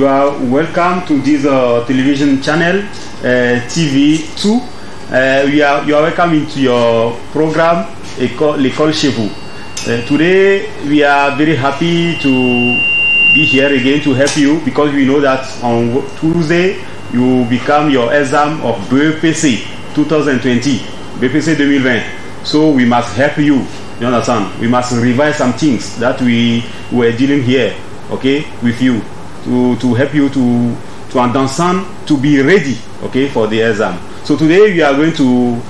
You are welcome to this television channel, TV2. You are welcome into your program, L'école chez vous. Today, we are very happy to be here again to help you, because we know that on Tuesday, you become your exam of BPC 2020, BPC 2020. So we must help you. You understand? We must revise some things that we were dealing here, okay, with you, to help you to understand, to be ready, okay, for the exam. So today we are going to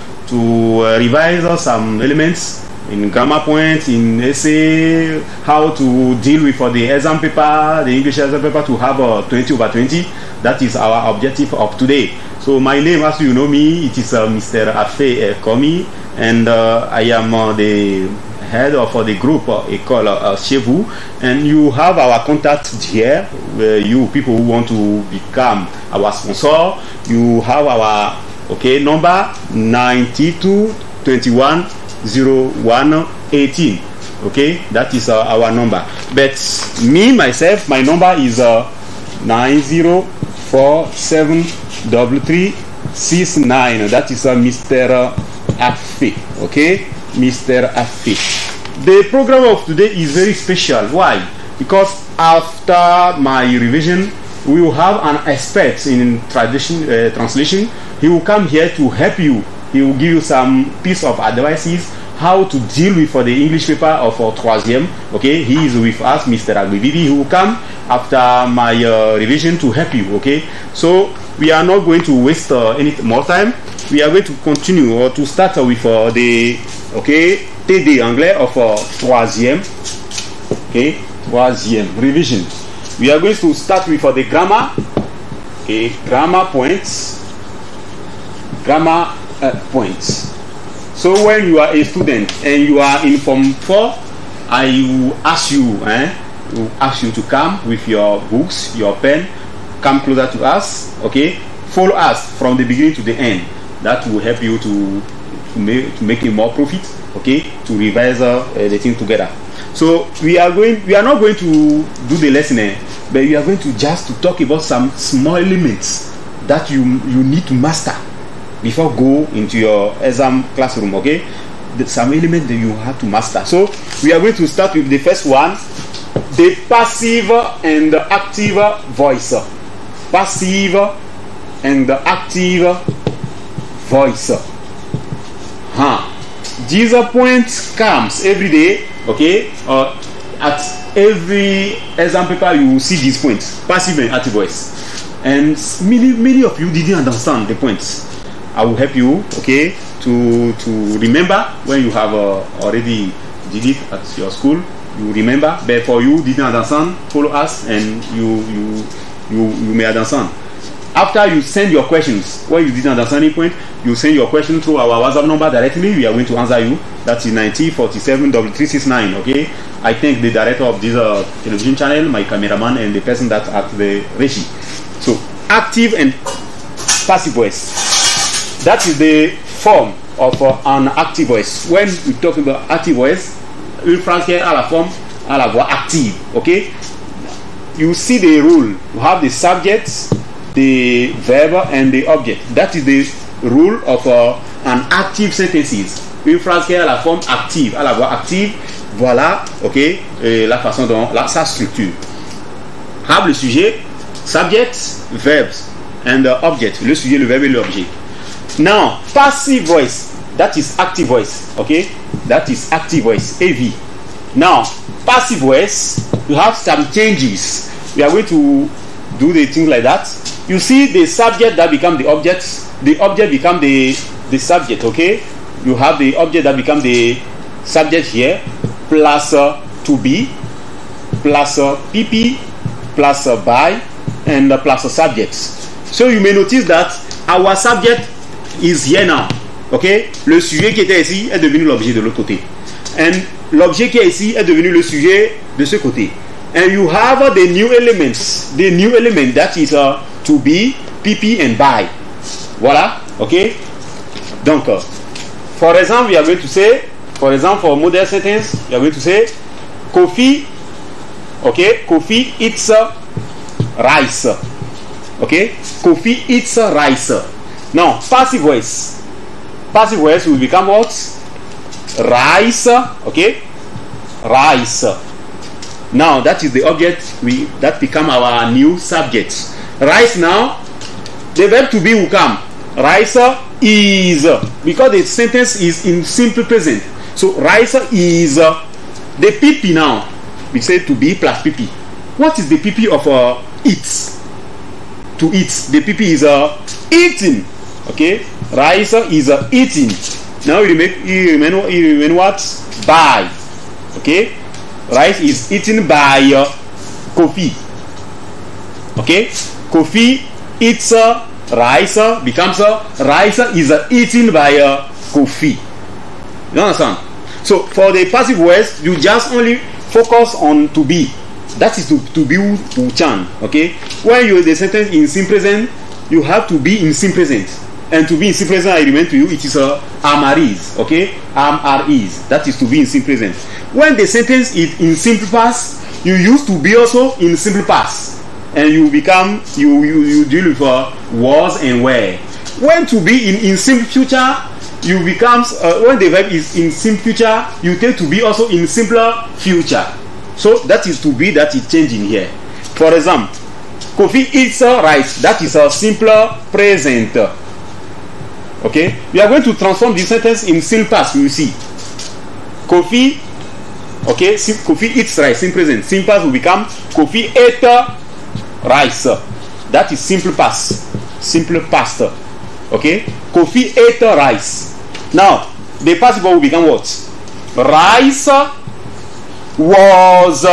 revise some elements in grammar points, in essay, how to deal with for the exam paper, the English exam paper, to have a 20/20. That is our objective of today. So my name, as you know me, it is Mr. Afe Komi, and I am the head of the group École chez vous, and you have our contact here. You people who want to become our sponsor, you have our number 92 21 01 18. Okay, that is our number. But me myself, my number is 90473369. That is Mr. Afe. Okay, Mr. Afe. The program of today is very special. Why? Because after my revision, we will have an expert in translation. He will come here to help you. He will give you some piece of advices how to deal with for the English paper of troisième. Okay, he is with us, Mr. Agbibibi. He will come after my revision to help you. Okay, so we are not going to waste any more time. We are going to continue or to start with the TD anglais of troisième. Okay, troisième revision. We are going to start with the grammar. Okay, grammar points. Grammar points. So when you are a student and you are in Form 4, I will ask you, to come with your books, your pen, come closer to us. Okay, follow us from the beginning to the end. That will help you to make it more profit. Okay, to revise the thing together. So we are not going to do the lesson, but we are going to just to talk about some small elements that you need to master before go into your exam classroom. Okay, some elements that you have to master. So we are going to start with the first one, the passive and the active voice. Passive and the active voice. These points comes every day. Okay, at every exam paper you will see these points, passive and active voice, and many of you didn't understand the points. I will help you, okay, to remember when you have already did it at your school. You remember, but for you didn't understand, follow us and you may understand. After you send your questions, when you didn't understand any point, you send your question through our WhatsApp number directly. We are going to answer you. That is 90473369. Okay, I thank the director of this television channel, my cameraman, and the person that's at the regie. So active and passive voice. That is the form of an active voice. When we talk about active voice, une phrase qui est à la forme, à la voix active. Okay, you see the rule. You have the subject, the verb, and the object. That is the rule of an active sentences. Une phrase qui est à la forme active, à la voix active. Voilà, ok, la façon dont sa structure. Have le sujet, subject, verbs, and the object. Le sujet, le verbe et l'objet. Now, passive voice, that is active voice. Okay, that is active voice. AV. Now, passive voice, you have some changes. We are going to do the thing like that. You see the subject that become the object. The object become the subject. Okay, you have the object that become the subject here, plus to be, plus pp, plus by, and plus subjects. So you may notice that our subject is here now. Okay, le sujet qui était ici est devenu l'objet de l'autre côté, and l'objet qui est ici est devenu le sujet de ce côté. And you have the new elements. The new element that is to be, pp, and by. Voilà. Okay. Donc, for example, we are going to say, for example, for model sentence, we are going to say, Kofi. Okay, Kofi eats rice. Okay, Kofi eats rice. Now passive voice. Passive voice will become what? Rice. Okay, rice. Now that is the object that become our new subject. Rice now, the verb to be will come. Rice is, because the sentence is in simple present. So rice is the PP now. We say to be plus PP. What is the PP of eat? To eat. The PP is eating. Okay, rice is eating. Now you remain what? By. Okay, rice is eaten by Kofi. Okay, Kofi eats rice becomes rice is eaten by Kofi. You understand? So for the passive voice, you just only focus on to be. That is to be Uchan. Okay, when you the sentence in simple present, you have to be in simple present. And to be in simple present, I remind to you, it is am-are-is. Okay, am-are-is. That is to be in simple present. When the sentence is in simple past, you used to be also in simple past, and you become you deal with was and were. When to be in simple future, you becomes when the verb is in simple future, you take to be also in simpler future. So that is to be that is changing here. For example, Kofi eats rice. That is a simpler present. Okay, we are going to transform this sentence in simple past. You will see, Kofi. Okay, Kofi eats rice in present. Simple past will become Kofi ate rice. That is simple past. Simple past. Okay, Kofi ate rice. Now the participle will become what? Rice was.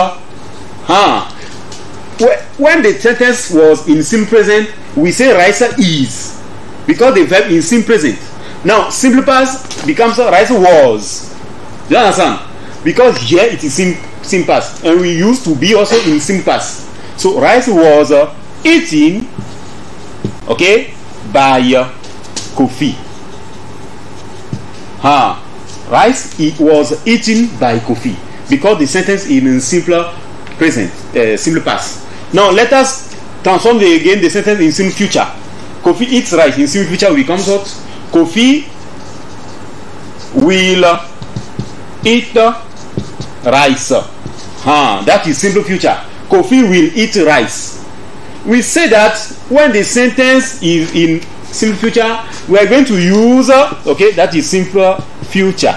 When the sentence was in simple present, we say rice is, because the verb is simple present. Now simple past becomes rice was. Do you understand? Because here it is simple past, and we used to be also in simple past. So rice was eaten, okay, by Kofi. Rice was eaten by Kofi, because the sentence is in simpler present, simple past. Now let us transform again the sentence in simple future. Kofi eats rice. In simple future becomes what? Kofi will eat rice. That is simple future. Kofi will eat rice. We say that when the sentence is in simple future, we are going to use okay, that is simple future.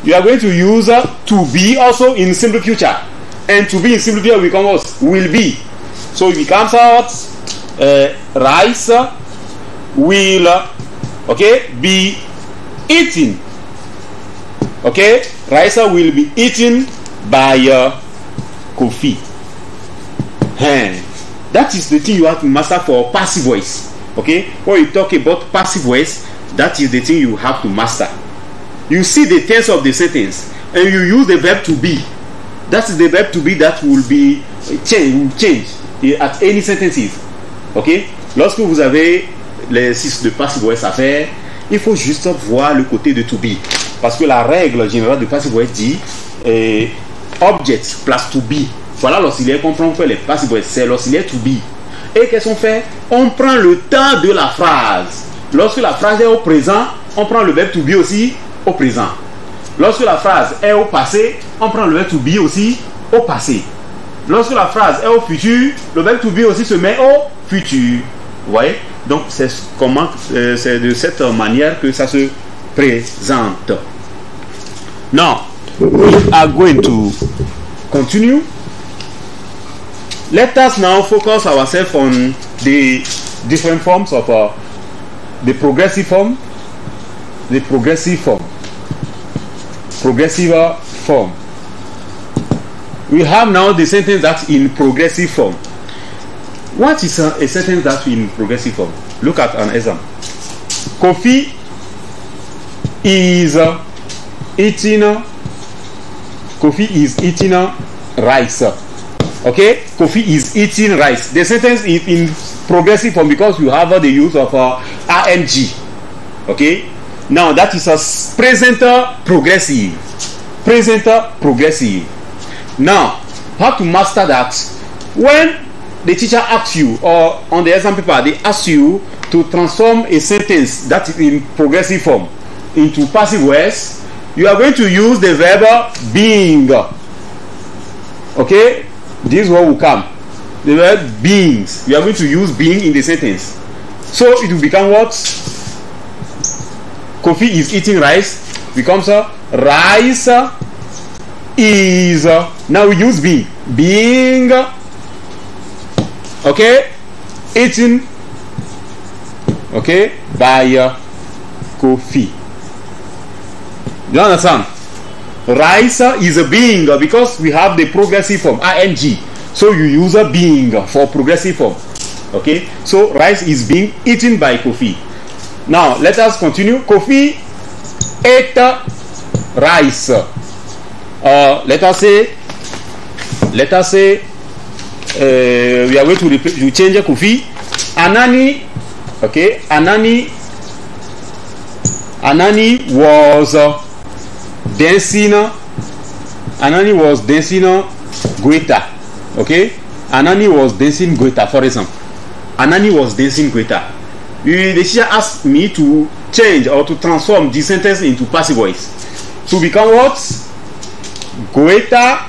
You are going to use to be also in simple future, and to be in simple future becomes will be. So it becomes what? Rice will, okay, be eaten. Okay, rice will be eaten by Kofi. That is the thing you have to master for passive voice. Okay, when you talk about passive voice, that is the thing you have to master. You see the tense of the sentence, and you use the verb to be. That is the verb to be that will be change at any sentences. Ok, lorsque vous avez l'exercice de passive voice à faire, il faut juste voir le côté de to be, parce que la règle générale de passive voice dit object plus to be. Voilà lorsqu'il est qu'on prend les passive voice, c'est lorsqu'il est to be. Et qu'est-ce qu'on fait? On prend le temps de la phrase. Lorsque la phrase est au présent, on prend le verbe to be aussi au présent. Lorsque la phrase est au passé, on prend le verbe to be aussi au passé. Lorsque la phrase est au futur, le verbe to be aussi se met au futur. Vous voyez? Donc c'est de cette manière que ça se présente. Now, we are going to continue. Let us now focus ourselves on the different forms of the progressive form, progressive form. We have now the sentence that's in progressive form. What is a sentence that's in progressive form? Look at an example. Kofi is eating rice. Okay, Kofi is eating rice. The sentence is in progressive form because you have the use of ing. Okay, now that is a present progressive. Present progressive. Now, how to master that? When the teacher asks you, or on the exam paper, they ask you to transform a sentence that is in progressive form into passive voice, you are going to use the verb being. Okay, this is what will come. The verb beings. We are going to use being in the sentence. So it will become what? Kofi is eating rice. Becomes rice is. Now we use being. Being. Okay, eaten. Okay, by Kofi. Do you understand? Rice is a being because we have the progressive form ing. So you use a being for progressive form. Okay, so rice is being eaten by Kofi. Now let us continue. Kofi ate rice. Let us say we are going to change Kofi. Anani. Okay, Anani was dancing. Anani was dancing Goita. Okay, Anani was dancing Goita, for example. Anani was dancing Goita. The teacher asked me to change or to transform the sentence into passive voice to become what? Goita.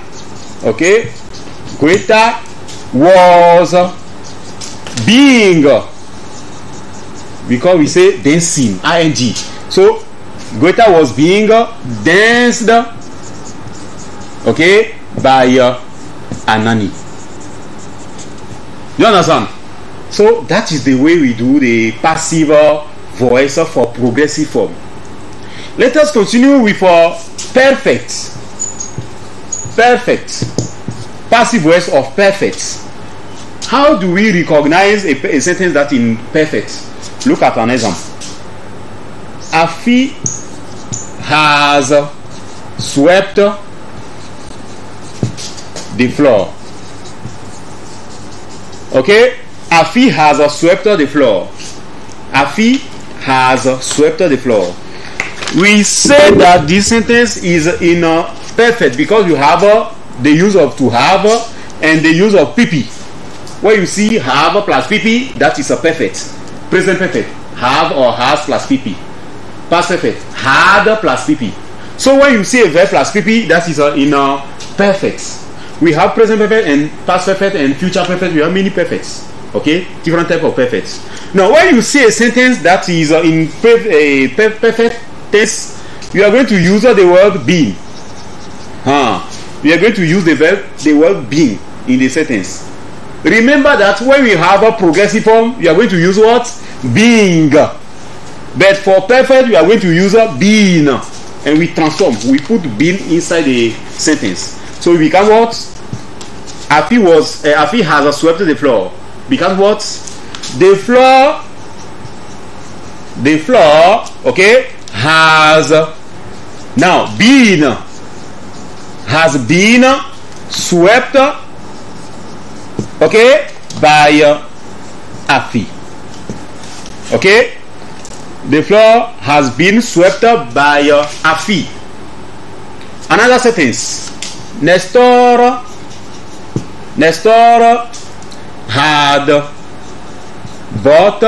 Okay, Goita was being, because we say dancing ing. So Goita was being danced, okay, by Anani. You understand? So that is the way we do the passive voice for progressive form. Let us continue with perfect. Perfect. Passive voice of perfect. How do we recognize a sentence that in perfect? Look at an example. Afi has swept the floor. Okay? Afi has swept the floor. Afi has swept the floor. We say that this sentence is in perfect because you have the use of to have and the use of pp. When you see have plus pp, that is a perfect. Present perfect. Have or has plus pp. Past perfect. Had plus pp. So when you see a verb plus pp, that is in perfect. We have present perfect and past perfect and future perfect. We have many perfects. Okay, different type of perfects. Now when you see a sentence that is in perfect tense, you are going to use the word being. We are going to use the word being in the sentence. Remember that when we have a progressive form, we are going to use what? Being. But for perfect, we are going to use a being. And we transform. We put being inside the sentence. So we become what? Afi has swept the floor. Because what? The floor, okay, has now been swept, okay, by Afi. Okay, the floor has been swept by Afi. Another sentence. Nestor had bought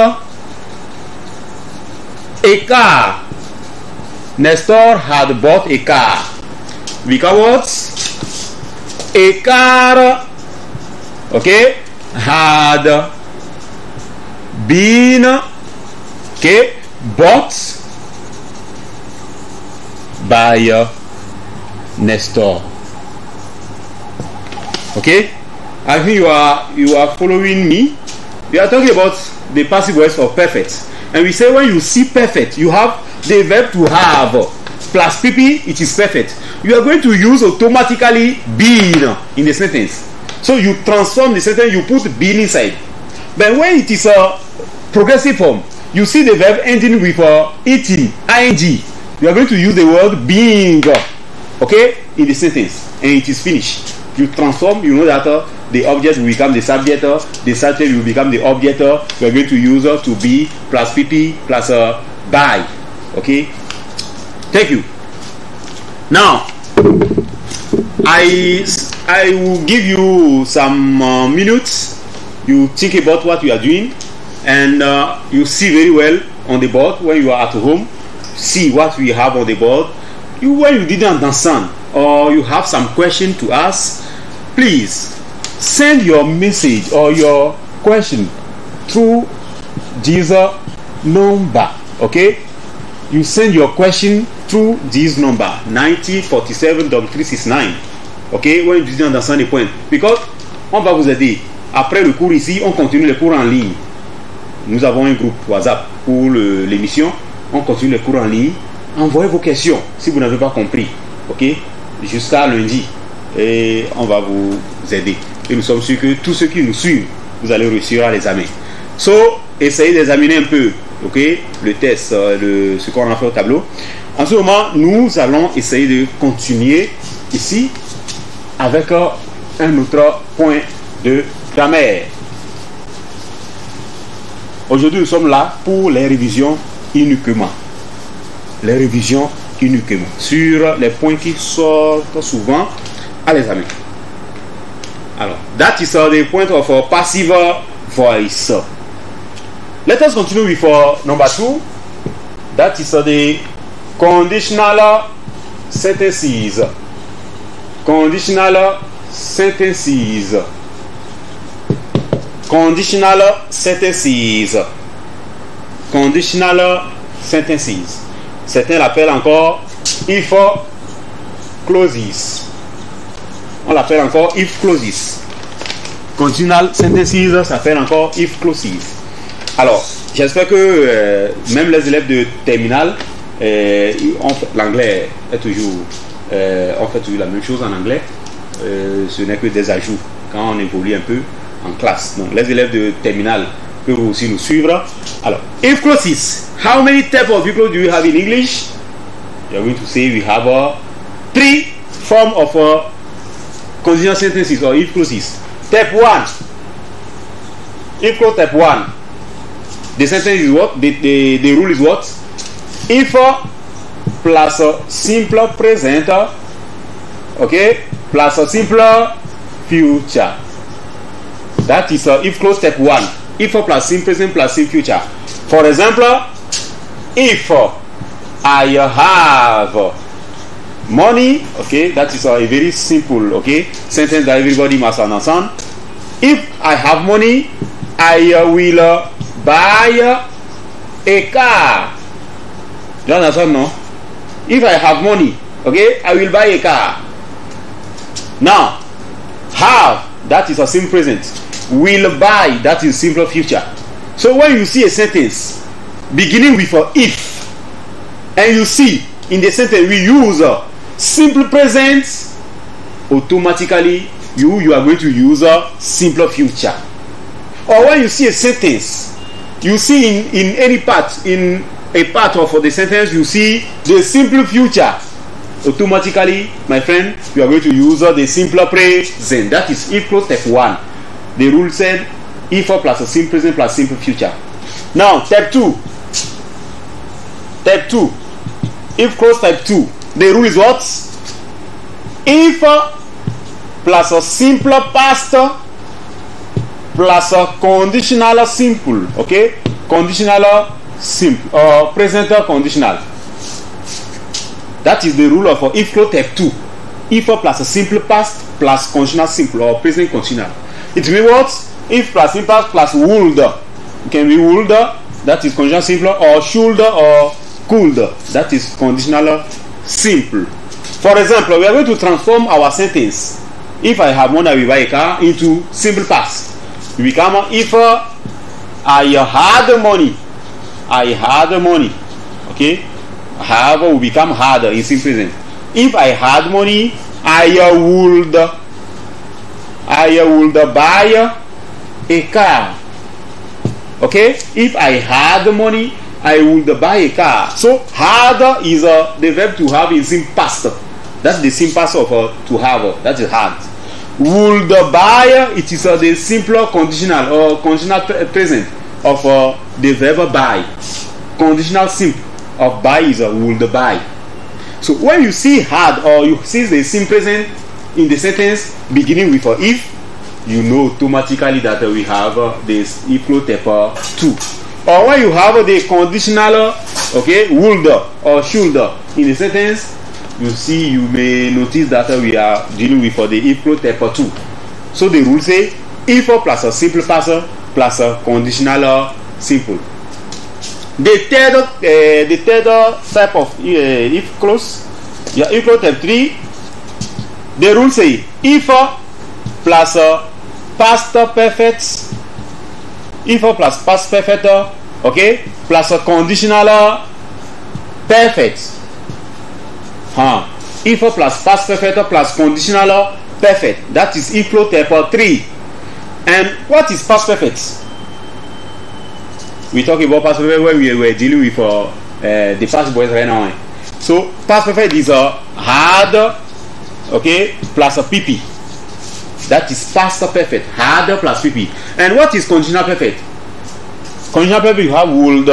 a car. Nestor had bought a car. Because what? A car, okay, had been, okay, bought by Nestor. Okay, I think you are following me. We are talking about the passive voice of perfect, and we say when you see perfect, you have the verb to have plus pp. It is perfect. You are going to use automatically being in the sentence. So you transform the sentence. You put being inside. But when it is a progressive form, you see the verb ending with eating ing. You are going to use the word being, okay, in the sentence, and it is finished. You transform. You know that the object will become the subject. The subject will become the object. We are going to use to be plus pp plus by. Okay. Thank you. Now, I will give you some minutes you think about what you are doing, and you see very well on the board when you are at home. See what we have on the board. When you didn't understand or you have some question to ask, please send your message or your question through this number. Okay, you send your question through this number 9047-369. Okay, when you didn't understand the point, because on va vous aider. Après le cours ici, on continue les cours en ligne. Nous avons un groupe WhatsApp pour l'émission. On continue les cours en ligne. Envoyez vos questions si vous n'avez pas compris. Ok, jusqu'à lundi, et on va vous aider. Et nous sommes sûrs que tous ceux qui nous suivent, vous allez réussir à les amener. So, essayez d'examiner un peu, ok, le test, ce qu'on a fait au tableau. En ce moment, nous allons essayer de continuer ici avec un autre point de grammaire. Aujourd'hui, nous sommes là pour les révisions uniquement. Les révisions uniquement sur les points qui sortent souvent à l'examen. Alors, that is the point of passive voice. Let us continue with number 2. That is the conditional sentences. Conditional sentences. Conditional sentences. Conditional sentences. Certains l'appellent encore if clauses. On l'appelle encore if clauses. Conditional sentences s'appelle encore if clauses. Alors, j'espère que même les élèves de terminale, l'anglais est toujours, on fait toujours la même chose en anglais. Ce n'est que des ajouts quand on évolue un peu en classe. Donc, les élèves de terminale peuvent aussi nous suivre. Alors, if clauses. How many types of if clauses do we have in English? You are going to say we have 3 forms of conditional sentences or if clauses. Type 1. If clause type 1. The sentence is what? The rule is what? If plus simple present, okay, plus simple future. That is if clause type 1. If plus simple present plus simple future. For example, if I have money, okay, that is a very simple, okay, sentence that everybody must understand. If I have money, I will buy a car. You understand, no? If I have money, okay, I will buy a car. Now, have, that is a simple present. Will buy, that is simple future. So when you see a sentence beginning with if, and you see in the sentence we use simple present, automatically you are going to use simple future. Or when you see a sentence, you see in any part, in a part of the sentence, you see the simple future, automatically, my friend, you are going to use the simple present. That is if clause type 1. The rule said if plus a simple present plus simple future. Now type 2. Type 2. If clause type 2. The rule is what? If plus a simple past plus a conditional simple. Okay? Conditional simple or present conditional. That is the rule of if clause type 2. If plus a simple past plus conditional simple or present conditional. It means what? If plus simple past plus would. It can be would, that is conditional simple, or should or could, that is conditional simple. For example, we are going to transform our sentence. If I have money, I will buy a car into simple past. It become if I had money. I had money. Okay? Have will become had in simple present. If I had money, I would buy a car. Okay? If I had money, I would buy a car. So had is the verb to have in simple past. That's the simple past of to have. That is had. Would buy, it is the simpler conditional or conditional present of the verb buy. Conditional simple of buy is would buy. So when you see had or you see the simple present in the sentence beginning with if, you know automatically that we have this if float type 2. Or when you have the conditional, okay, would or should in a sentence, you may notice that we are dealing with the if float type 2. So the rule say if plus a simple past plus a conditional simple. The third type of if clause, yeah, if float type 3. The rule say if plus past perfect, if plus past perfect, okay, plus a conditional perfect. If plus past perfect plus conditional perfect. That is if float type 3. And what is past perfect? We talk about past perfect when we were dealing with the past voice right now. So past perfect is a had, okay, plus a pp. That is past perfect. Had plus pp. And what is conditional perfect? Conditional perfect, you have would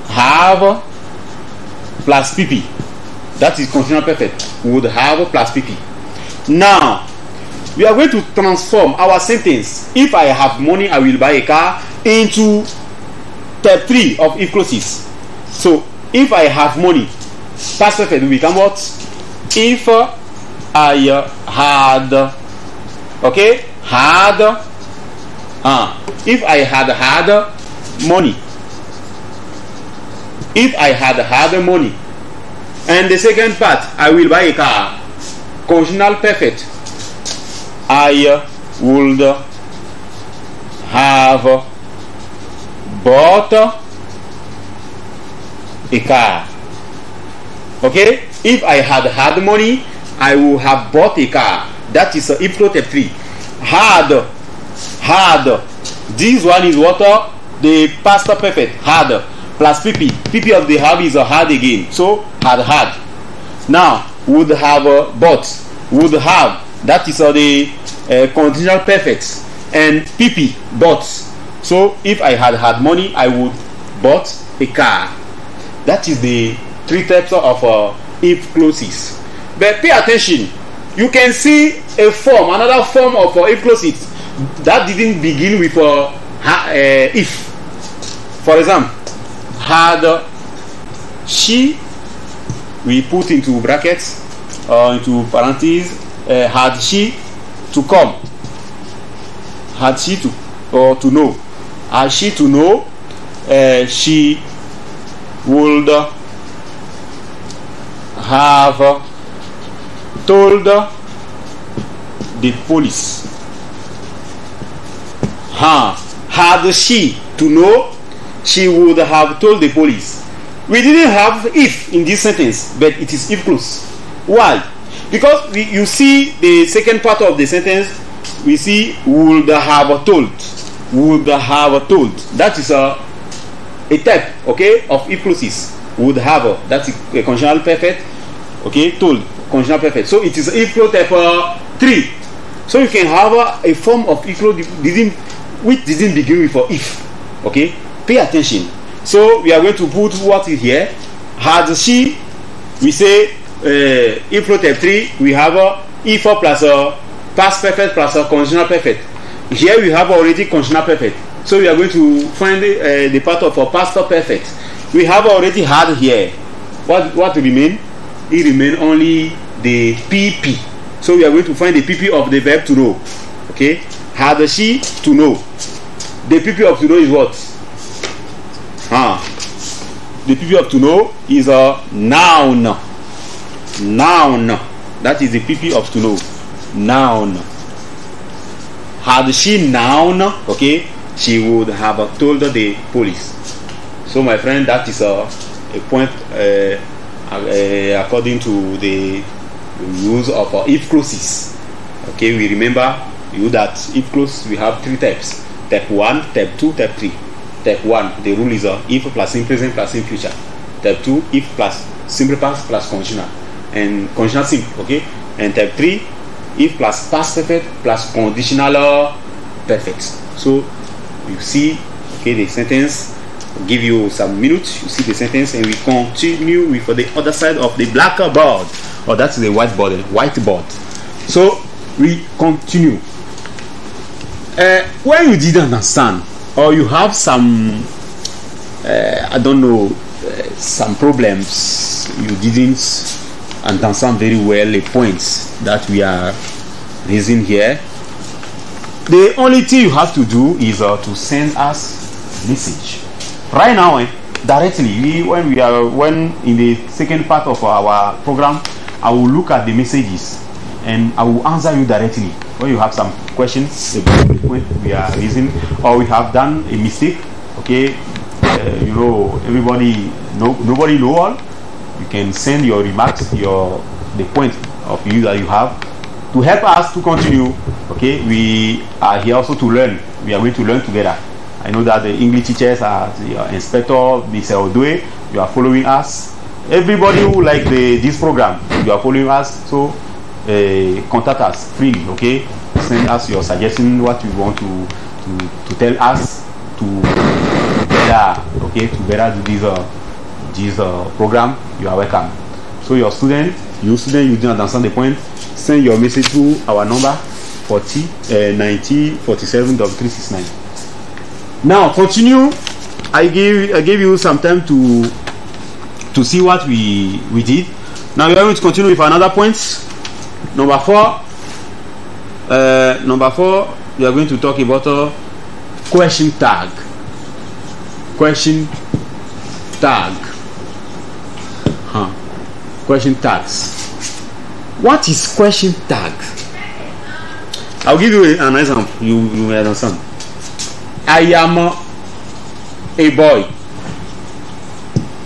have plus pp. That is conditional perfect. Would have plus pp. Now we are going to transform our sentence if I have money I will buy a car into type 3 of if clauses. So if I have money, past perfect will become what? If I had, okay, had, if I had money, if I had money. And the second part, I will buy a car, conditional perfect. I would have bought a car. Okay, if I had money, I would have bought a car. That is if float type 3. Had. This one is what? The past perfect. Had plus pp. Pp of the have is a had again. So had. Now would have bought. Would have. That is the conditional perfect. And pp bought. So if I had money, I would bought a car. That is the 3 types of if clauses. But pay attention. You can see a form, another form of if clauses that didn't begin with if. For example, had she, we put into brackets or into parentheses, had she to come. Had she to or to know. Had she to know, she would have told the police. Had she to know, she would have told the police. We didn't have if in this sentence, but it is if clause. Why? Because you see the second part of the sentence, we see would have told. Would have told. That is a type, okay, of if clauses. Would have. That's a conditional perfect. Okay, told. Conditional perfect. So it is if clause type 3. So you can have a form of if clause which didn't begin with if. Okay, pay attention. So we are going to put what is here. Had she, we say if clause type 3, we have if plus past perfect plus conditional perfect. Here we have already conditional perfect. So we are going to find the part of past perfect. We have already had here. What remain? It remain only the pp. So we are going to find the pp of the verb to know. Okay, had she to know. The pp of to know is what? The pp of to know is a noun. Noun. That is the pp of to know. Noun. Had she known, okay, she would have told the police. So my friend, that is a point according to the rules of if clauses. Okay, we remember that if clause we have 3 types: type 1, type 2, type 3. Type 1, the rule is if plus in present plus in future. Type 2, if plus simple past plus conditional and conditional simple. Okay, and type 3, if plus past perfect plus conditional perfect. So you see, okay, the sentence. I'll give you some minutes. You see the sentence, and we continue with the other side of the blackboard, or that's the whiteboard. So we continue. when you didn't understand or you have some I don't know some problems, you didn't understand very well the points that we are raising here, the only thing you have to do is to send us message right now, directly. When in the second part of our program, I will look at the messages and I will answer you directly when you have some questions about the point we are raising, or we have done a mistake. Okay, nobody know all. You can send your remarks, the point of view that you have to help us to continue. Okay, we are here also to learn. We are going to learn together. I know that the English teachers are the inspector, Mr. Odue. You are following us. Everybody who like this program, you are following us. So contact us freely. Okay, send us your suggestion, what you want to tell us to better. Okay, to better do this program. You are welcome. So you student, you didn't understand the point, send your message to our number 90 47 369. Now continue. I gave you some time to see what we did. Now we are going to continue with another point. Number 4. We are going to talk about question tag. Question tags. What is question tag? I'll give you an example. You may understand. I am a boy.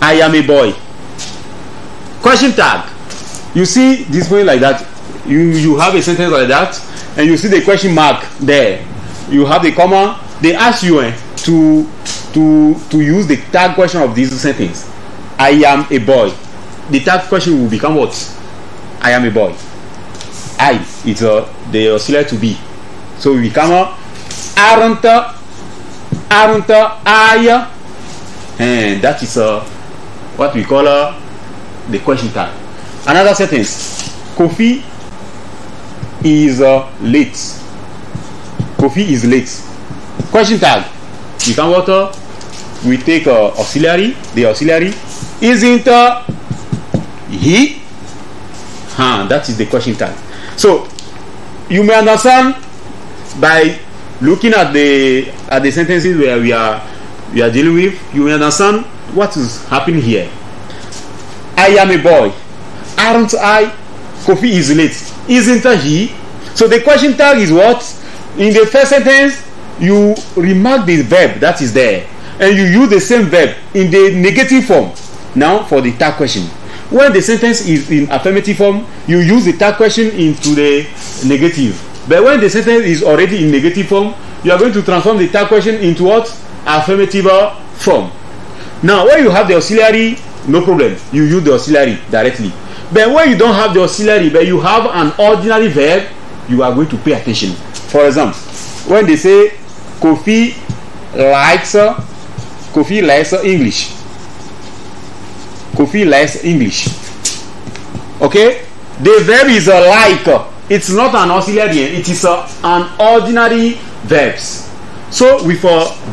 I am a boy. Question tag. You see this way like that. You have a sentence like that, and you see the question mark there. You have the comma. They ask you to use the tag question of this sentence. I am a boy. The tag question will become what? I am a boy. I, it's the auxiliary to be. So we become aren't I, and that is what we call the question tag. Another sentence. Kofi is late. Kofi is late. Question tag. Become what? We take auxiliary. The auxiliary isn't he? That is the question tag. So you may understand by looking at the sentences where we are dealing with. You may understand what is happening here. I am a boy. Aren't I? Kofi is late. Isn't he? So the question tag is what? In the first sentence, you remark the verb that is there, and you use the same verb in the negative form. Now for the tag question. When the sentence is in affirmative form, you use the tag question into the negative. But when the sentence is already in negative form, you are going to transform the tag question into what? Affirmative form. Now when you have the auxiliary, no problem. You use the auxiliary directly. But when you don't have the auxiliary, but you have an ordinary verb, you are going to pay attention. For example, when they say Kofi likes English. Kofi likes English. Okay? The verb is like. It's not an auxiliary. It is an ordinary verb. So with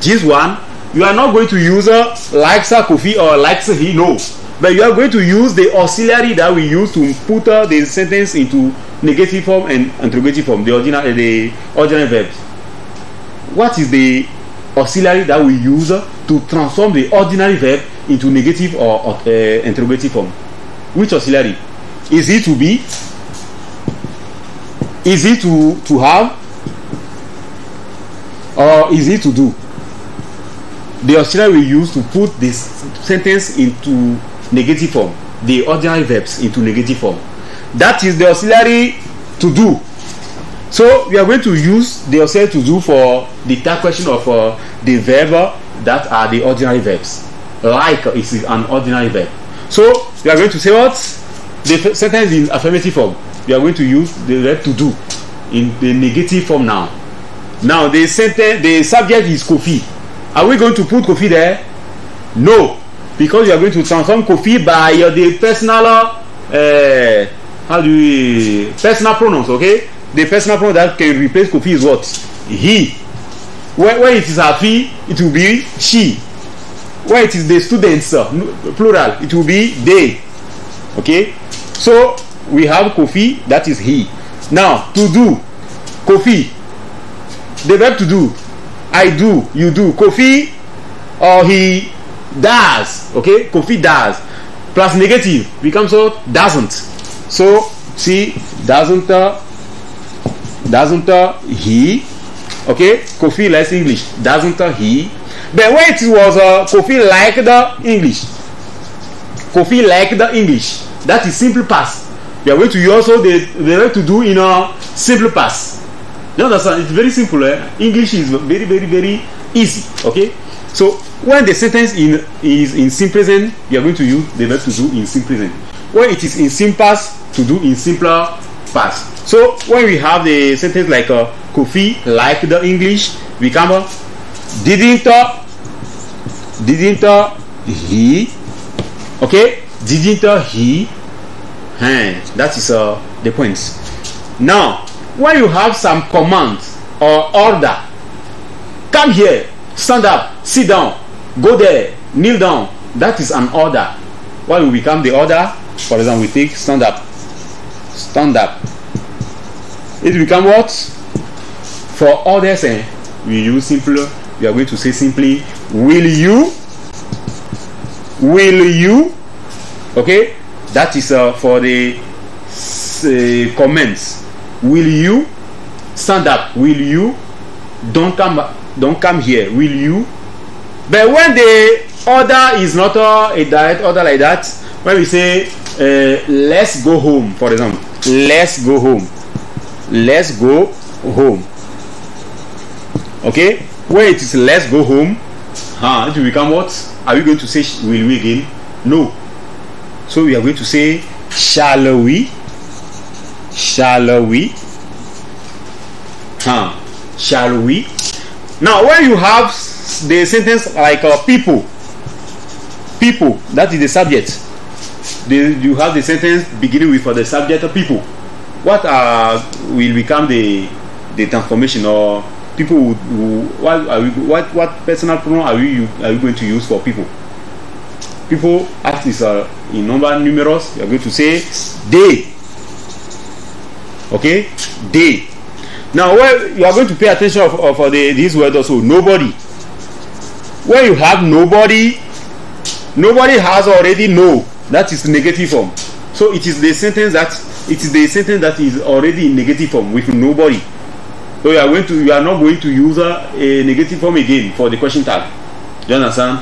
this one, you are not going to use likes Kofi or likes he. No. But you are going to use the auxiliary that we use to put the sentence into negative form and interrogative form. The ordinary verb. What is the auxiliary that we use to transform the ordinary verb into negative or interrogative form? Which auxiliary? Is it to be? Is it to have? Or is it to do? The auxiliary we use to put this sentence into negative form, the ordinary verbs into negative form. That is the auxiliary to do. So we are going to use the auxiliary to do for the tag question of the verb that are the ordinary verbs. Like is an ordinary verb. So we are going to say what? The sentence in affirmative form. We are going to use the verb to do in the negative form now. Now the sentence, the subject is Kofi. Are we going to put Kofi there? No, because you are going to transform Kofi by the personal personal pronouns. Okay, the personal pronoun that can replace Kofi is what? He. When it is Hafi, it will be she. When it is the students, plural, it will be they. Okay, so we have Kofi, that is he. Now to do, Kofi, the verb to do, I do, you do. Kofi or he does. Okay, Kofi does plus negative becomes so doesn't. So see, doesn't he. Okay, Kofi likes English. Doesn't he? But when it was Kofi liked the English. Kofi liked the English. That is simple past. We are going to use also the verb to do in a simple past. You understand? It's very simple. English is very, very, very easy. Okay. So when the sentence is in simple present, we are going to use the verb to do in simple present. When it is in simple past, to do in simpler past. So when we have the sentence like Kofi liked the English, we come didn't he? Okay, didn't he? That is the points. Now, when you have some command or order, come here, stand up, sit down, go there, kneel down. That is an order. What will become the order? For example, we take stand up. Stand up. It will become what? For orders, we use simple. We are going to say simply, will you? Will you? Okay, that is for the comments. Will you stand up? Will you? Don't come here. Will you? But when the order is not a direct order like that, when we say let's go home, for example, let's go home. Let's go home. Okay, when it is let's go home, it will become what? Are we going to say will we again? No. So we are going to say shall we? Shall we? Shall we? Now when you have the sentence like people, that is the subject. You have the sentence beginning with the subject of people. What will become the transformation, or people what personal pronoun are you going to use for people? People, as is in number numerous, you are going to say they. Okay, they. Now when you are going to pay attention of these words also, nobody. When you have nobody has already no. That is negative form. So it is the sentence that is already in negative form with nobody. So you are not going to use a negative form again for the question tag. Do you understand?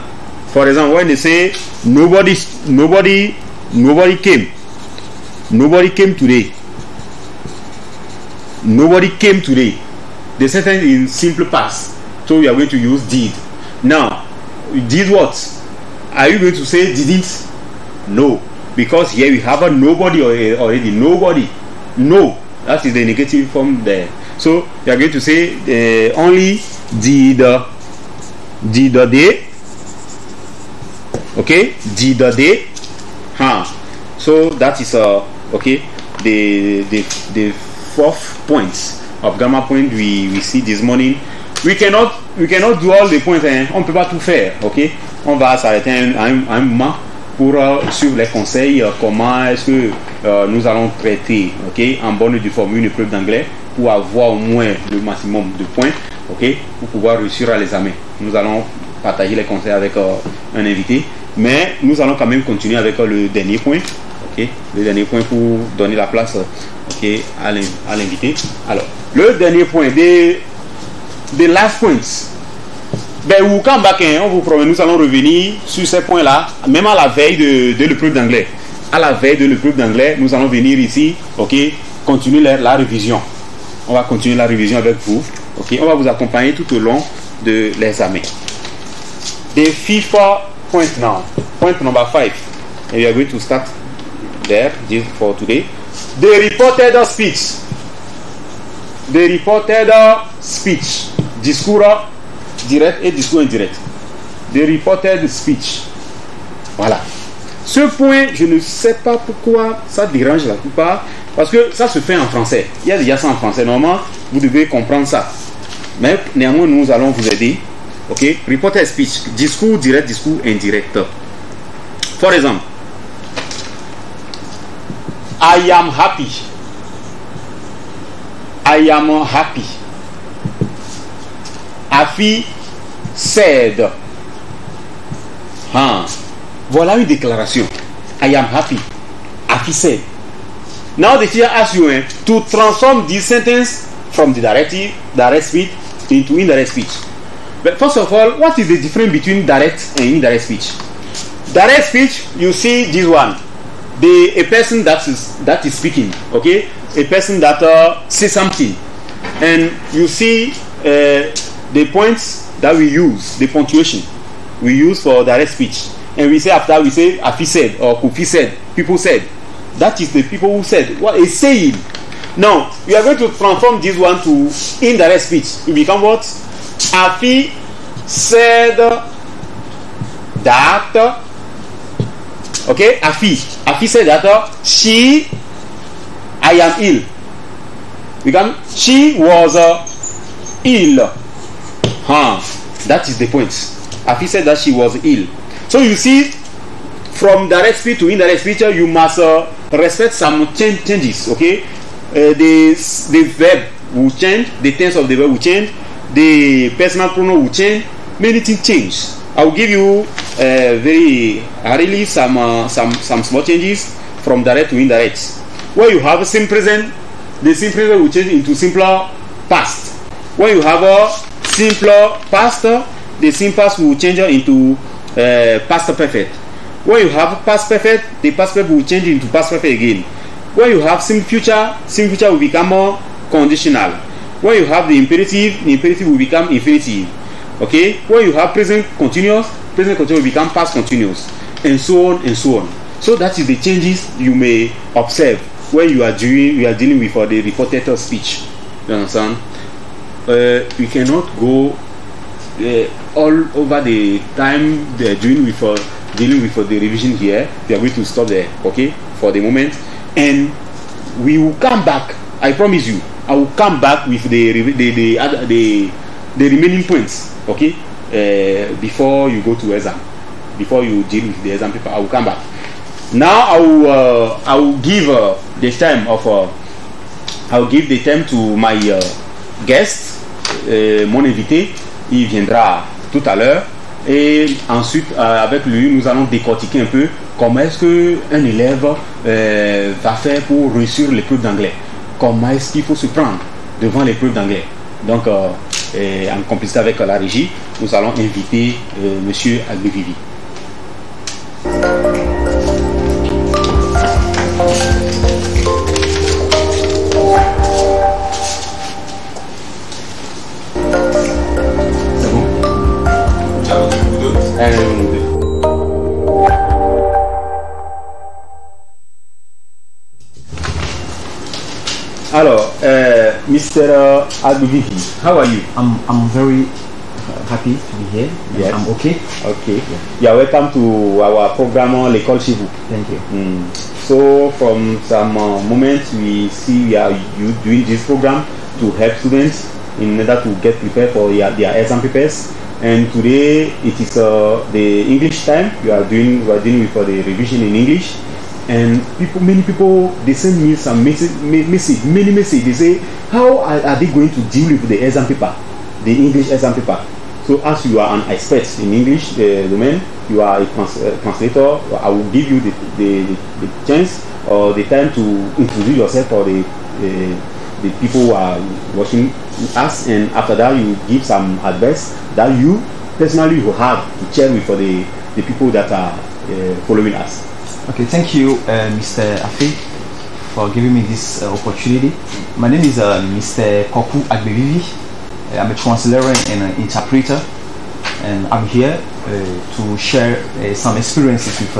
For example, when they say nobody came. Nobody came today. Nobody came today. The sentence is in simple past. So we are going to use did. Now, did what? Are you going to say didn't? No. Because here we have a nobody already. Nobody. No. That is the negative form there. So we are going to say only did they. Okay, did they? So that is okay. The fourth point of grammar point we see this morning. We cannot do all les points. On peut pas tout faire. Ok, on va s'arrêter un moment pour suivre les conseils. Comment est-ce que nous allons traiter, ok, en bonne et due forme une épreuve d'anglais pour avoir au moins le maximum de points, ok, pour pouvoir réussir à l'examen. Nous allons partager les conseils avec un invité, mais nous allons quand même continuer avec le dernier point, ok, le dernier point pour donner la place, ok, à l'invité. Alors, le dernier point des last points. Ben, ou quand on vous promet, nous allons revenir sur ces points-là, même à la veille de l'épreuve d'anglais. À la veille de l'épreuve d'anglais, nous allons venir ici, ok, continuer la révision. On va continuer la révision avec vous, ok. On va vous accompagner tout au long de l'examen. The fifth point now, point number 5, and we are going to start there for today. The reported speech. The reported speech. Discours direct et discours indirect. The reported speech. Voilà. Ce point, je ne sais pas pourquoi ça dérange la plupart, parce que ça se fait en français. Il y a déjà ça en français. Normalement, vous devez comprendre ça. Mais néanmoins, nous allons vous aider. Ok? Reported speech, discours direct, discours indirect. For example, I am happy. I am happy. Afi said. Voilà une déclaration. I am happy. Afi said. Now the teacher asks you to transform this sentence from the direct speech into indirect speech. But first of all, what is the difference between direct and indirect speech? Direct speech, you see this one, a person that is speaking, okay, a person that says something, and you see the points that we use, the punctuation we use for direct speech, and we say after we say Afi said or Kofi said, people said. That is the people who said what is saying. Now we are going to transform this one to indirect speech. It become what? Afi said that. Okay, Afi said that I am ill. She was ill. That is the point. Afi said that she was ill. So you see, from direct speech to indirect speech, you must respect some changes. Okay, the verb will change, the tense of the verb will change, the personal pronoun will change. Many things change. I will give you really some small changes from direct to indirect. Where you have a simple present, the simple present will change into simpler past. When you have a simpler past, the simple past will change into past perfect. When you have past perfect, the past perfect will change into past perfect again. When you have simple future will become more conditional. When you have the imperative will become infinitive. Okay? When you have present continuous will become past continuous, and so on and so on. So that is the changes you may observe when you are dealing with the reported speech. You understand? We cannot go all over the time dealing with the revision here. We are going to stop there, okay, for the moment, and we will come back. I promise you, I will come back with the remaining points, okay, before you go to exam, before you deal with the exam paper. I will come back. Now I will give the time to my guest, mon invité. Il viendra tout à l'heure, et ensuite avec lui nous allons décortiquer un peu comment est-ce que un élève va faire pour réussir l'épreuve d'anglais, comment est-ce qu'il faut se prendre devant l'épreuve d'anglais. Donc en complicité avec la régie, nous allons inviter monsieur Agbevivi. Alors, Mr. Agbevivi, how are you? I'm very happy to be here. Yes. I'm okay. Okay. Yeah. You are welcome to our program, L'École chez vous. Thank you. So, from some moments we see you doing this program to help students in order to get prepared for their exam papers. And today it is the English time. We are dealing with the revision in English. And many people, they send me some many messages. They say, how are they going to deal with the exam paper, the English exam paper? So as you are an expert in English domain, you are a translator, I will give you the chance or the time to introduce yourself for the people who are watching us, and after that you give some advice that you personally will have to share with the people that are following us. Okay, thank you, Mr. Afi, for giving me this opportunity. My name is Mr. Kopu Agbevivi. I'm a translator and an interpreter, and I'm here to share some experiences with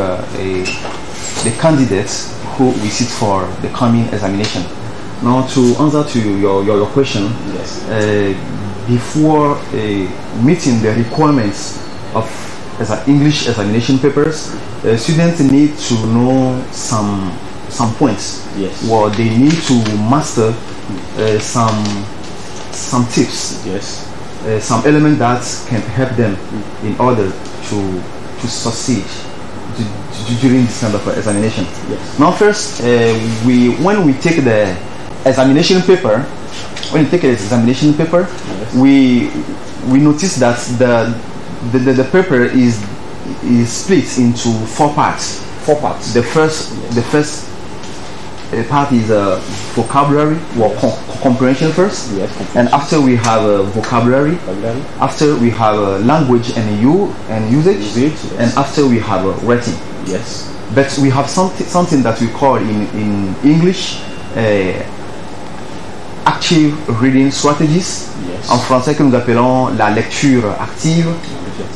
the candidates who will sit for the coming examination. Now, to answer to your question, yes. Before meeting the requirements of English examination papers, students need to know some points. Yes. Well, they need to master some tips. Yes. some element that can help them in order to succeed during this kind of examination. Yes. Now first, when we take the examination paper, Yes. we notice that the paper is split into 4 parts. 4 parts. The first part is vocabulary or comprehension first. Yes. And after we have vocabulary. After we have language and usage. Yes. And after we have writing. Yes. But we have something that we call in English active reading strategies. Yes. En français que nous appelons la lecture active.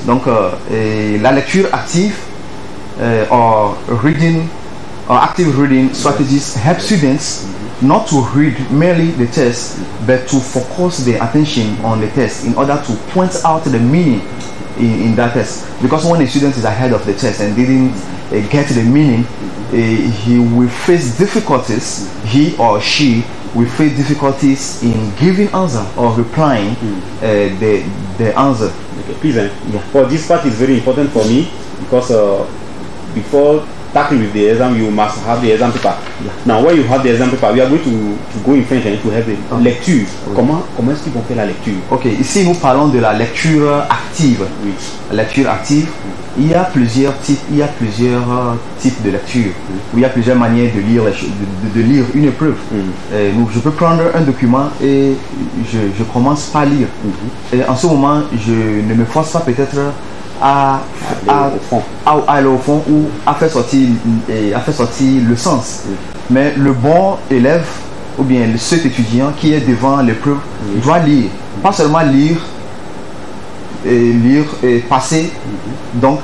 Donc la lecture active or active reading strategies help students not to read merely the test, but to focus their attention on the test in order to point out the meaning in that test. Because when a student is ahead of the test and didn't get the meaning, he will face difficulties, he or she will face difficulties in giving answer or replying the answer. Okay, please. Yeah. For this part is very important for me because before tackling with the exam, you must have the exam paper. Yeah. Now, when you have the exam paper, we are going to go in French and to have the lecture. Oui. Comment est-ce qu'ils vont faire la lecture? Ok, ici nous parlons de la lecture active. Oui. La lecture active, il y a plusieurs types de lecture. Il y a plusieurs manières de lire de lire une épreuve. Je peux prendre un document et je commence par lire. Et en ce moment, je ne me force pas peut-être à aller au fond ou à faire sortir le sens. Mais le bon élève ou bien cet étudiant qui est devant l'épreuve doit lire, pas seulement lire et passer, donc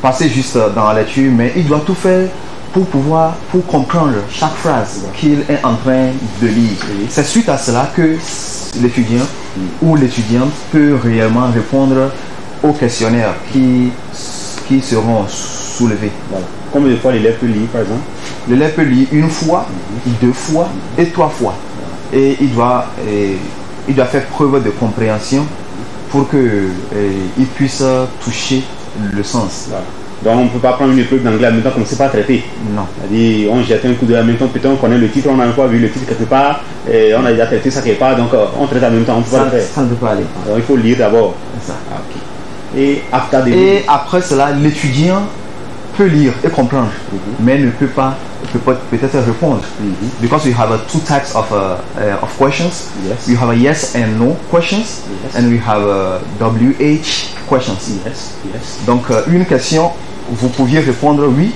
passer juste dans la lecture, mais il doit tout faire pour comprendre chaque phrase qu'il est en train de lire. C'est suite à cela que l'étudiant ou l'étudiante peut réellement répondre aux questionnaires qui seront soulevés. Voilà. Combien de fois l'élève peut lire, par exemple? L'élève peut lire 1 fois, 2 fois et 3 fois. Et il doit faire preuve de compréhension pour qu'il puisse toucher le sens. Voilà. Donc on ne peut pas prendre une épreuve d'anglais en même temps qu'on ne sait pas traiter. Non. C'est-à-dire on jette un coup de la même temps, peut-être on connaît le titre, on a une fois vu le titre quelque part, et on a déjà traité ça quelque part, donc on traite en même temps, on ne peut pas le faire. Ça ne peut pas aller. Donc il faut lire d'abord. C'est ça. Ah, okay. Et après cela, l'étudiant peut lire et comprendre, mais ne peut pas peut-être répondre. Because we have 2 types of questions. Yes. We have a yes and no questions, and we have WH questions. Yes. Yes. Donc une question, vous pouviez répondre oui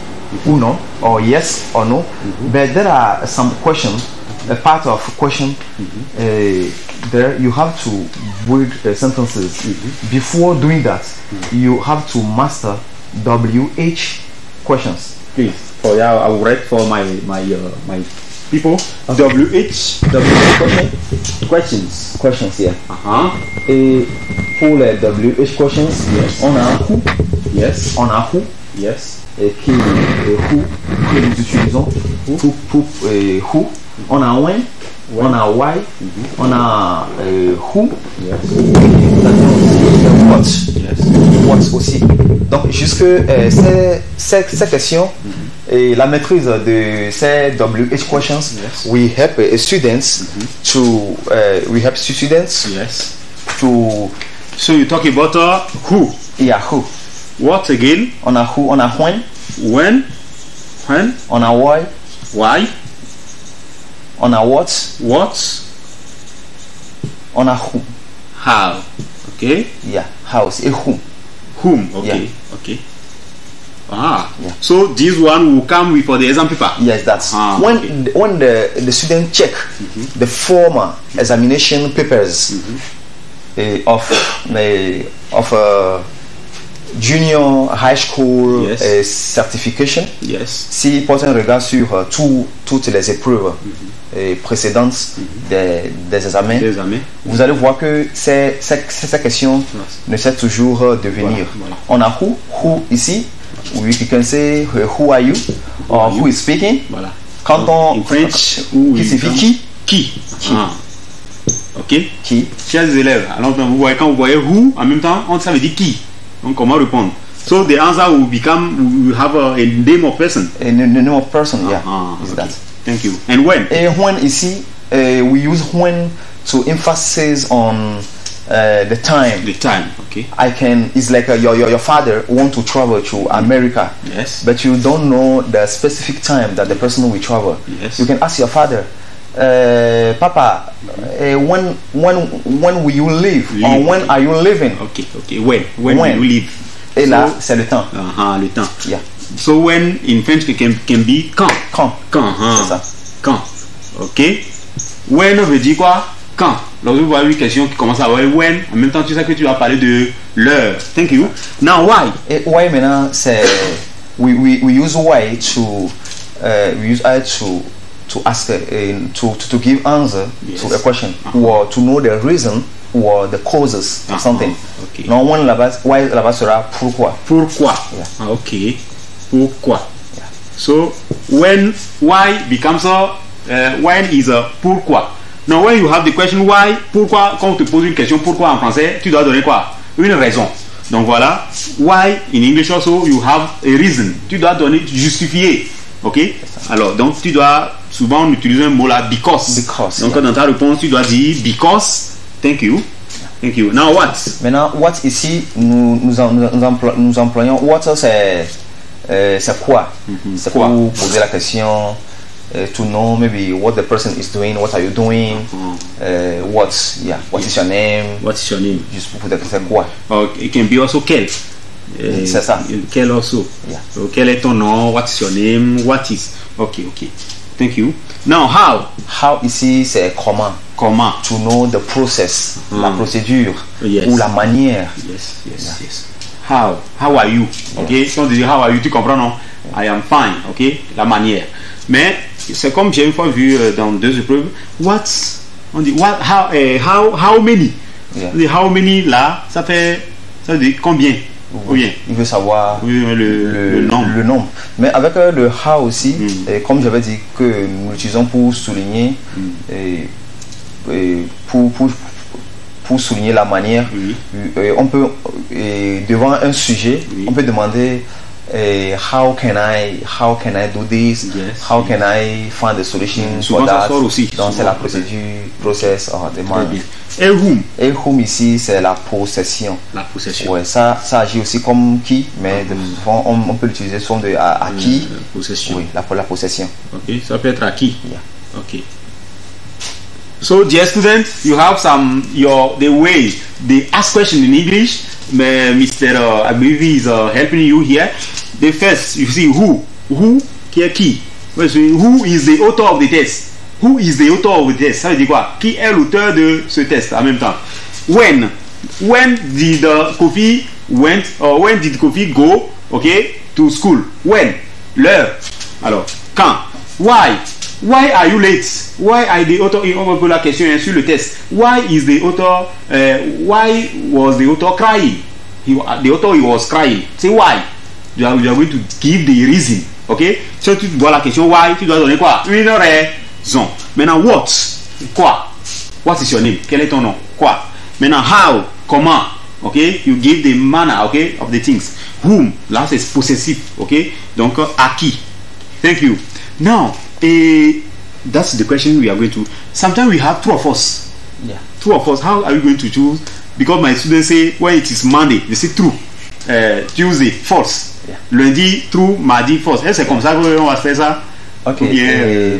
ou non, or yes or no. But there are some questions, a part of question. There you have to build sentences. Before doing that, you have to master WH questions. Please, for I will write for my people. WH questions. Yeah. Et pour les WH questions, on a un who. Yes. On a who. Yes. Et qui who que nous utilisons pour who. On a when. On a why. On a who. Yes. What. Yes. What aussi. Donc jusque ces questions et la maîtrise de ces WH questions, we help students to Yes. to. So you talk about who? Yeah, who. What again? On a who. On a when. When? On a why. Why? On a what. On a who. How? Okay. Yeah, how. Et who. Whom? Okay. Yeah. Okay. Ah. Yeah. So this one will come with for the exam paper. Yes, that's when the student check the former examination papers of junior high school certification. Yes. Si porte un regard sur toutes les épreuves précédentes des examens, vous allez voir que ces questions ne cessent toujours de venir. Voilà. On a who ici. We can say who are you or who is speaking. Voilà. Quand on in French, qui signifie qui. Ah. Ok. Ok. Qui. Chers élèves, alors vous voyez, quand vous voyez who, en même temps, ça veut dire qui. Donc comment répondre? So the answer will become, we have a name of person. The name of person, yeah. Is Okay. that. Thank you. And when? When ici, we use when to emphasize on the time. The time, okay. It's like your father want to travel to America. Yes. But you don't know the specific time that the person will travel. Yes. You can ask your father, Papa, when will you leave? Or when are you leaving? Okay, okay. When will you leave? Et là, c'est le temps. Le temps. Yeah. So when in French can be quand. Quand. C'est ça. Quand. Ok. When veut dire quoi? Quand. Lorsque vous voyez une question qui commence à avoir when, en même temps tu sais que tu vas parler de l'heure. Thank you. Now why? Et why maintenant c'est we use why to to ask to give answer to a question or to know the reason or the causes of something. Okay. Non, when why là-bas sera pourquoi. Pourquoi? Yeah. Ok. Pourquoi? Yeah. So when why becomes when is a pourquoi. Now when you have the question why, pourquoi, quand on te pose une question pourquoi en français, tu dois donner quoi? Une raison. Donc voilà, why in English also you have a reason. Tu dois donner, justifier. Ok? Alors donc tu dois souvent on utilise un mot là because. Donc dans ta réponse tu dois dire because. Thank you. Thank you. Now what? Maintenant what ici nous employons what c'est quoi? C'est pour poser la question. To know maybe what the person is doing, what are you doing, what is your name? What is your name? Juste pour dire c'est quoi. Okay, it can be also quel. C'est ça. Quel also. Yeah. So, quel est ton nom? What is your name? What is? Okay. Thank you. Now how? How ici c'est comment. Comment? To know the process, la procédure yes. ou la manière. Yes. How are you? Okay. Si on dit how are you, tu comprends non? I am fine. Okay. La manière. Mais c'est comme j'ai une fois vu dans 2 épreuves. On dit what? How many? Yeah. How many là, ça dit combien? Oui. Il veut savoir le nombre. Le nombre. Mais avec le how aussi, comme j'avais dit que nous l'utilisons pour souligner pour souligner la manière, on peut devant un sujet, on peut demander how can I do this? Yes. How can I find the solution for that? Donc c'est la procédure, process or demande. Et whom? Et whom ici c'est la possession. La possession. Ouais, ça agit aussi comme qui, mais on peut l'utiliser soit à qui. Possession. Oui, la possession. Ok, ça peut être à qui. Yeah. Ok. So, dear students, you have the way they ask questions in English. Mr. Agbevivi is helping you here. The first, you see who qui est qui. Who is the author of the test? Who is the author of the test? Ça veut dire quoi? Qui est l'auteur de ce test en même temps? When did Kofi went or when did Kofi go? Okay, to school. When? L'heure. Alors, quand? Why are you late? Why are the author? On va poser la question sur le test. Why is the author? Why was the author crying? The author was crying. Say why. You are going to give the reason. Okay? So tu vois la question why, tu dois donner quoi? Une raison. Maintenant what? Quoi? What is your name? Quel est ton nom? Quoi? Maintenant how? Comment? Okay? You give the manner, okay, of the things. Whom? Là c'est possessif. Okay? Donc à qui? Thank you. Now. That's the question we are going to. Sometimes we have 2 of us. Yeah. 2 of us. How are you going to choose? Because my students say when it is Monday, they say true. Tuesday, false. Yeah. Lundi, true. Mardi, false. Et c'est comme ça qu'on va faire ça. Ok.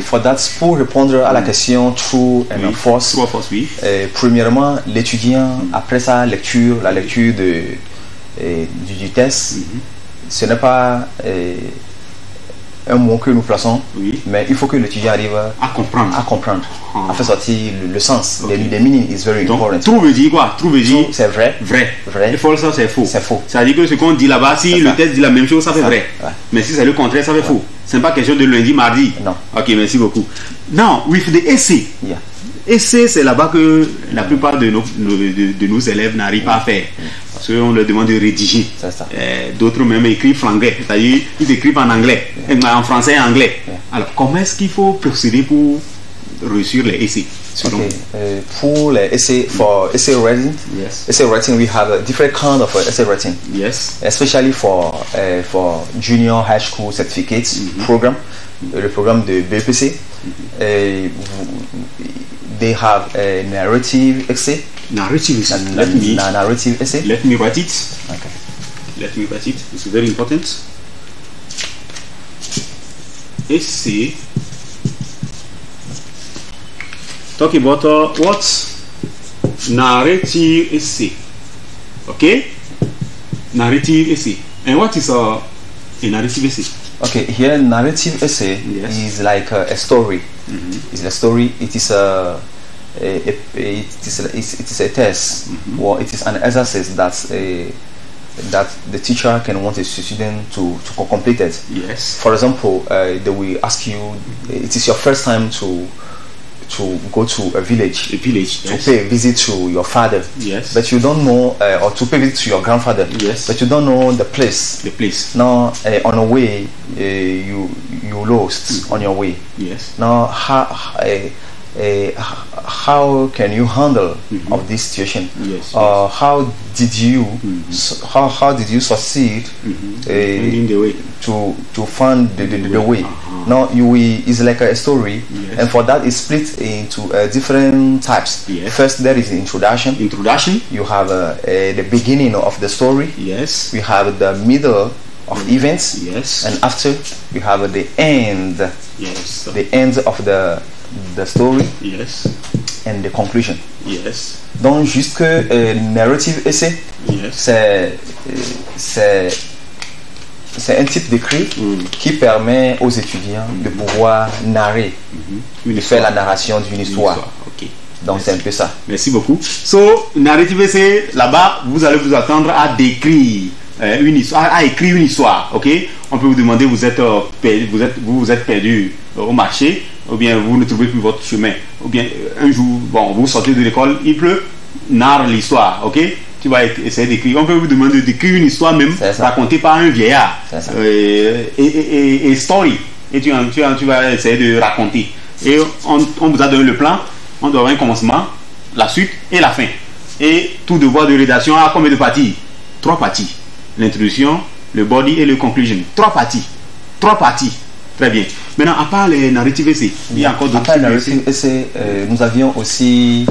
For that, pour répondre à la question true and false. True or false, oui. Premièrement, l'étudiant après sa lecture, la lecture du test, ce n'est pas un mot que nous plaçons, mais il faut que l'étudiant arrive à comprendre, à faire sortir le sens. Okay. The meaning is very important. True veut dire quoi? True veut dire c'est vrai. Et false, ça c'est faux. C'est faux. Ça veut dire que ce qu'on dit là-bas, si le test dit la même chose, ça fait vrai. Ouais. Mais si c'est le contraire, ça fait faux. C'est pas quelque chose de lundi, mardi. Non. Ok, merci beaucoup. Now, with the essay. Yeah. Essai, c'est là-bas que la plupart de nos élèves n'arrivent pas à faire. Parce qu'on leur demande de rédiger. D'autres même écrivent en anglais. C'est-à-dire, ils écrivent en anglais, en français et en anglais. Alors, comment est-ce qu'il faut procéder pour réussir les essais? Okay, pour les essay for essay writing, Yes. essay writing we have a different kind of essay writing, Yes. especially for junior high school certificate program, le programme de BPC. They have a narrative essay. Narrative essay. Narrative essay. Let me write it. Okay. Let me write it. It's very important. Essay. Talk about what? Narrative essay. Okay? Narrative essay. And what is a narrative essay? Okay, here narrative essay Yes. is like a story. It's a story. It is a test, or it is an exercise that the teacher can want a student to complete it. Yes. For example, they will ask you, it is your first time to go to a village, A village. to Yes. pay a visit to your father, Yes. but you don't know, or to pay a visit to your grandfather, Yes. but you don't know the place. The place. Now, on the way, you lost on your way. Yes. Now, how can you handle of this situation? Yes, How did you how did you succeed Finding the way. to find the way? Now it's like a story, Yes. and for that it's split into different types. Yes. First, there is the introduction. Introduction. You have the beginning of the story. Yes. We have the middle of events, Yes. and after we have the end, Yes. the end of the story Yes. and the conclusion. Yes. Donc jusque narrative essay, Yes. c'est un type d'écrit qui permet aux étudiants de pouvoir narrer, Une de faire histoire. la narration d'une histoire. Ok. Donc c'est un peu ça. Merci beaucoup. So, narrative essay, là-bas, vous allez vous attendre à décrire une histoire, à écrire une histoire. Ok. On peut vous demander, vous êtes perdu au marché, ou bien vous ne trouvez plus votre chemin, ou bien un jour, bon, vous sortez de l'école, il pleut, narre l'histoire. Ok. Tu vas essayer d'écrire. On peut vous demander d'écrire une histoire même racontée par un vieillard. C'est ça. Et story. Et tu vas essayer de raconter. Et on vous a donné le plan. On doit avoir un commencement, la suite et la fin. Et tout devoir de rédaction a combien de parties? 3 parties. L'introduction, le body et le conclusion. 3 parties. 3 parties. Très bien. Maintenant, à part les narrative essais, il y a encore d'autres Après narrative essay, nous avions aussi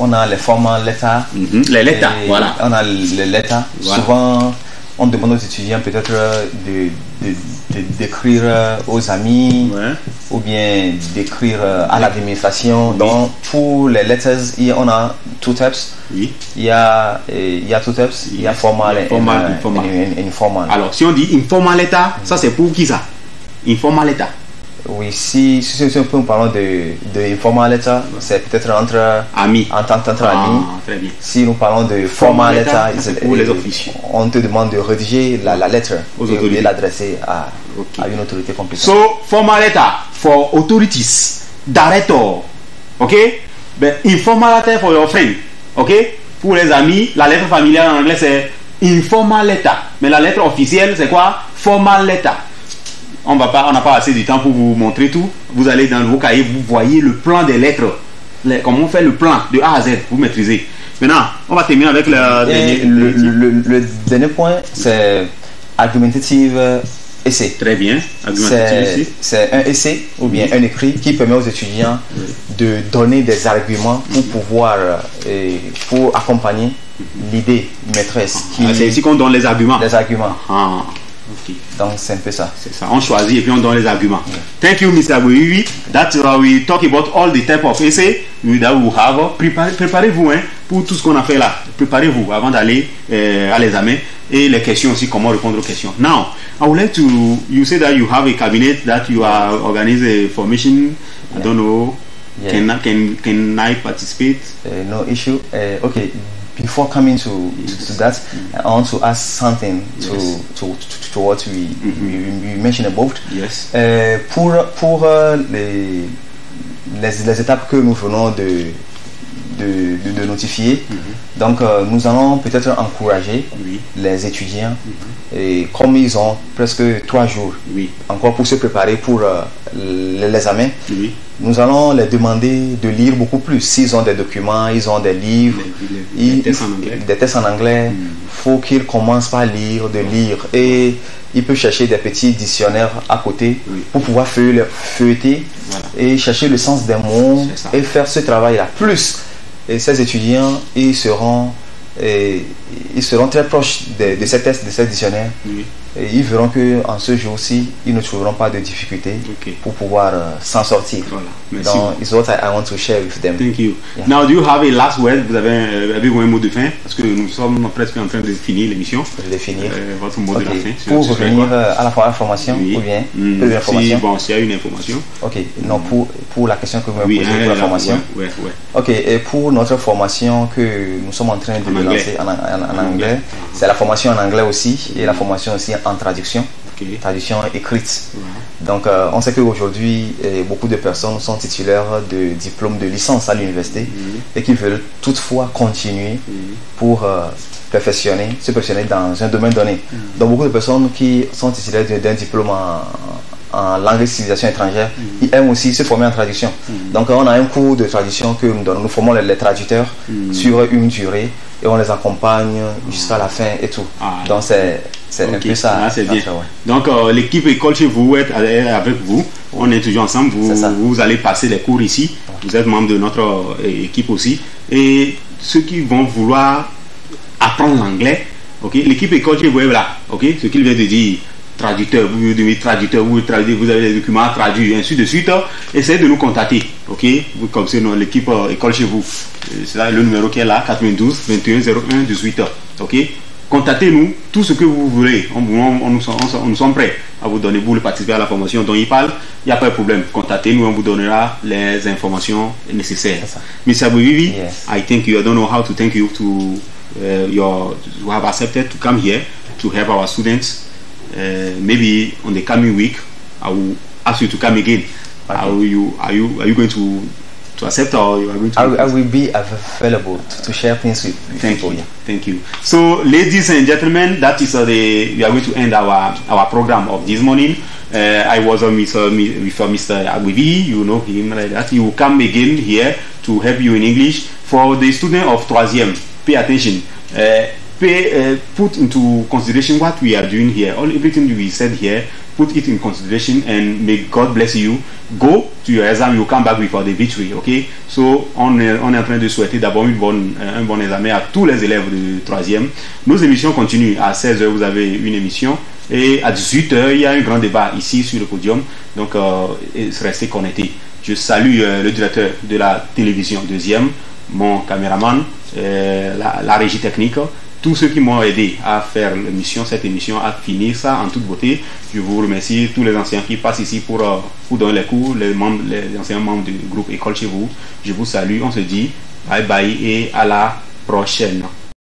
on a les formats letters. Les lettres, voilà. On a les lettres. Voilà. Souvent, on demande aux étudiants peut-être d'écrire aux amis, Ouais. ou bien d'écrire à l'administration. Donc, pour les letters, on a 2 types. Oui. Il y a 2 types. Il y a formal et informal. Alors, si on dit informal letter, ça c'est pour qui ça? Informal letter. Oui, si nous parlons de informal letter, c'est peut-être entre Amis. entre amis. Très bien. Si nous parlons de formal letter, c'est pour les officiers. on te demande de rédiger la lettre Aux et de autorités. l'adresser à Ok. une autorité compétente. So, formal letter for authorities, director, ok? But informal letter for your friend, ok? Pour les amis, la lettre familiale en anglais c'est informal letter, mais la lettre officielle c'est quoi? Formal letter. On n'a pas assez de temps pour vous montrer tout. Vous allez dans vos cahiers, vous voyez le plan des lettres, comment on fait le plan de A à Z, vous maîtrisez. Maintenant, on va terminer avec le dernier point, c'est argumentative essai. Très bien. Argumentative ici. C'est un essai ou bien un écrit qui permet aux étudiants de donner des arguments pour pouvoir pour accompagner l'idée maîtresse. C'est ici qu'on donne les arguments. Les arguments. Ah, ok. Donc c'est un peu ça. C'est ça. On choisit et puis on donne les arguments. Thank you, Mr. Agbevivi. That's we talk about all the type of essay that we have. Préparez-vous hein, pour tout ce qu'on a fait là. Préparez-vous avant d'aller à l'examen et les questions aussi, comment répondre aux questions. Now, I would like to, you say that you have a cabinet that you are organizing a formation. I don't know. Yeah. Can I participate? No issue. Okay. Before coming to that, I want to ask something to what we mentioned above. Yes. Pour les étapes que nous venons de notifier, donc nous allons peut-être encourager les étudiants Et comme ils ont presque 3 jours encore pour se préparer pour l'examen, nous allons les demander de lire beaucoup plus. S'ils ont des documents, ils ont des livres, des tests en anglais, faut qu'ils commencent par lire, et ils peuvent chercher des petits dictionnaires à côté pour pouvoir feuilleter et chercher le sens des mots et faire ce travail-là. Plus, et ces étudiants, ils seront très proches de ces tests, de ces dictionnaires. Et ils verront qu'en ce jour-ci, ils ne trouveront pas de difficultés pour pouvoir s'en sortir. Donc, it's what I want to share with them. Thank you. Now, do you have a last word? Vous avez un mot de fin? Parce que nous sommes presque en train de finir l'émission. Je vais finir. Votre mot de la fin. Pour revenir à la information, ou bien peu d'informations. S'il y a une information. Ok, non, pour la question que vous me posez, pour la formation. Ok, et pour notre formation que nous sommes en train de lancer en anglais, c'est la formation en anglais aussi, et la formation aussi en traduction, traduction écrite. Donc on sait qu'aujourd'hui beaucoup de personnes sont titulaires de diplômes de licence à l'université et qui veulent toutefois continuer pour se perfectionner dans un domaine donné. Donc beaucoup de personnes qui sont titulaires d'un diplôme en langue et civilisation étrangère, ils aiment aussi se former en traduction. Donc on a un cours de traduction que nous donnons. Nous formons les traducteurs sur une durée et on les accompagne jusqu'à la fin et tout. Donc c'est un peu ça. C'est bien. Donc l'équipe école chez vous est avec vous. On est toujours ensemble. Vous allez passer les cours ici. Vous êtes membre de notre équipe aussi. Et ceux qui vont vouloir apprendre l'anglais, l'équipe école chez vous est là. Ce qu'il vient de dire. Traducteur, vous avez des documents à traduire, ainsi de suite. Essayez de nous contacter, comme c'est l'équipe école chez vous. C'est là le numéro qui est là, 92 21 01 18. Contactez-nous, tout ce que vous voulez. Nous sommes prêts à vous donner, vous participer à la formation dont il parle. Il n'y a pas de problème. Contactez-nous, on vous donnera les informations nécessaires. Mr. Agbevivi, I thank you. I don't know how to thank you to have accepted to come here to help our students. Maybe on the coming week, I will ask you to come again. Are you going to accept, or you are going to? I will be available to share things with people. Thank you. So, ladies and gentlemen, that is we are going to end our program of this morning. I was with Mr. Agbevivi. You know him like that. He will come again here to help you in English. For the student of 3e, pay attention. Put into consideration what we are doing here. Everything we said here, put it in consideration, and may God bless you. Go to your exam, you come back with the victory. So on est en train de souhaiter d'abord un bon examen à tous les élèves de 3e. Nos émissions continuent. À 16h, vous avez une émission, et à 18h, il y a un grand débat ici sur le podium. Donc restez connectés. Je salue le directeur de la télévision 2e, mon caméraman, la régie technique, tous ceux qui m'ont aidé à faire cette émission, à finir ça en toute beauté. Je vous remercie, tous les anciens qui passent ici pour donner les cours, les anciens membres du groupe École chez vous. Je vous salue, on se dit bye bye et à la prochaine.